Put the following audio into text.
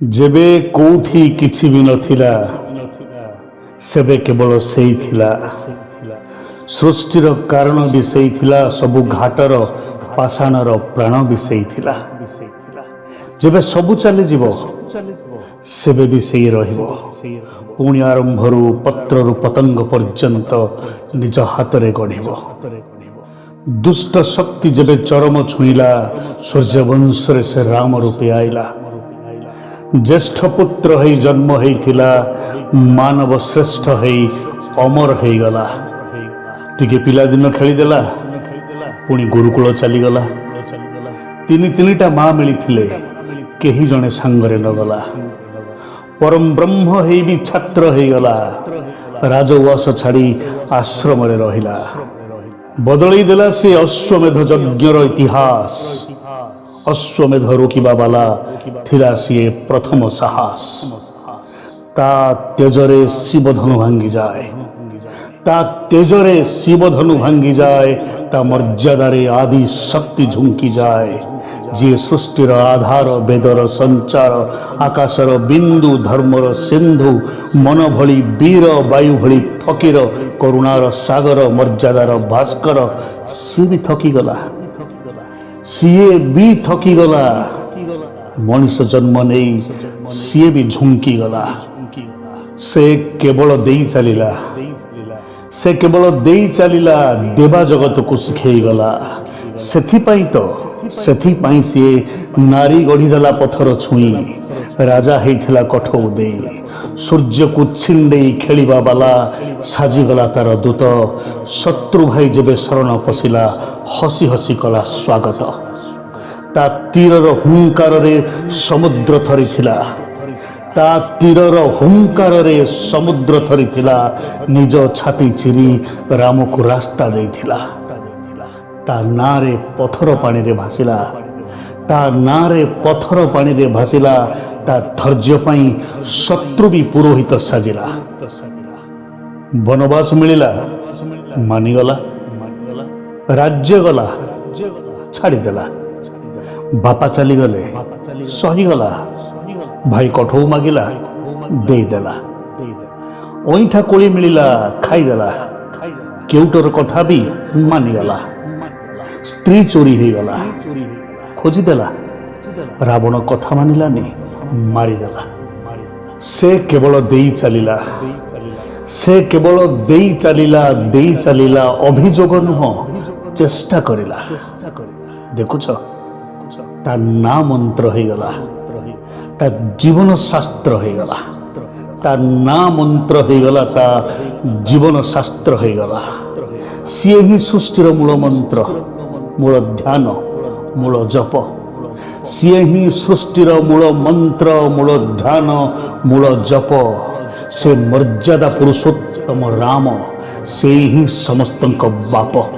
जेबे कोठी किछि भी नथिला सेबे केवल सेई थिला। सृष्टिर कारण भी सेई थिला, सबु घाटर पाषाणर प्राण भी सेई थिला। जेबे सबु चली जीवो सेबे भी सेई रहिबो। पुणी आरंभरू पत्ररू पतंग पर्यंत निज हातरे गढ़िबो। दुष्ट शक्ति जेबे चरम छुईला, सूर्यवंशरे से राम रूपे आइला। ज्येष्ठ पुत्र है जन्म होइथिला, मानव श्रेष्ठ है अमर है गला। टिके पिला दिन खेलीदेला, पुणी गुरुकुल चलीगला। तीनिटा माँ मिली केही जने सांगरे न गला। परम ब्रह्म है भी छात्र है गला। राजवास छाड़ी आश्रम रे रहिला। बदलई देला से अश्वमेध यज्ञर इतिहास। अश्वमेध रोकिबा वाला थिला सीए प्रथम साहस। ता तेजरे शिवधनु भांगी जाए, ता तेजरे शिवधनु भांगी जाए, ता मर्यादारे आदि शक्ति झुंकी जाए। जे सृष्टिर आधार, वेदर संचार, आकाशर बिंदु, धर्मर सिंधु, मन भली वीर, वायु भली फकीर, करुणार सागर, मर्यादार भास्कर, सी भी थकी गला। सीए भी थकी गला। मनुष्य जन्म नहीं सीए भी झुंकी गला। से केवल देई चलिला, से केवल देई चलिला, देवा जगत को शिखई गला। सेथिपाई सीए नारी गढ़ीदेला पथर छुई, राजा हेइथिला कठौ देई। सूर्य को छिंडेई खेलिबा वाला साजिगला तार दूत। शत्रु भाई जेबे शरण पशिला, हसी हसी कला स्वागत। ता तीरर हुंकार रे समुद्र थरिथिला, ता तीरर हुंकार रे समुद्र थरिथिला। निज छाती चिरी राम को रास्ता देइथिला। ता नारे पथर पानी रे भासिला, ता नारे पथर पानी रे भासिला। ता धैर्य पाई शत्रु भी पुरोहित साजिला। वनवास मिलिला, मानिगला। राज्य गला, छाड़ीदेला। बापा चलीगले, सहीगला। भाई कठौ मागिला, देदेला। ओइठा कोली मिलिला, खाईदेला। केउटर कथा भी मानिगला। स्त्री चोरी हो गला, खोजिदेला। रावण कथा मानिलानी, मारिदेला। से केवल देई चलिला, से केवल देई चलिला, देई चलिला। अभियोग नुह, चेष्टा करिला। देखुछ ता ना मंत्र हो गला, ता जीवन शास्त्र हो गला। ता ना मंत्र हो गला, ता जीवन शास्त्र हो गला। सीए ही सृष्टिर मूल मंत्र, मूल ध्यान, मूल जप। सीए ही सृष्टिर मूल मंत्र, मूल ध्यान, मूल जप। से मर्यादा पुरुषोत्तम राम, से ही समस्तक बाप।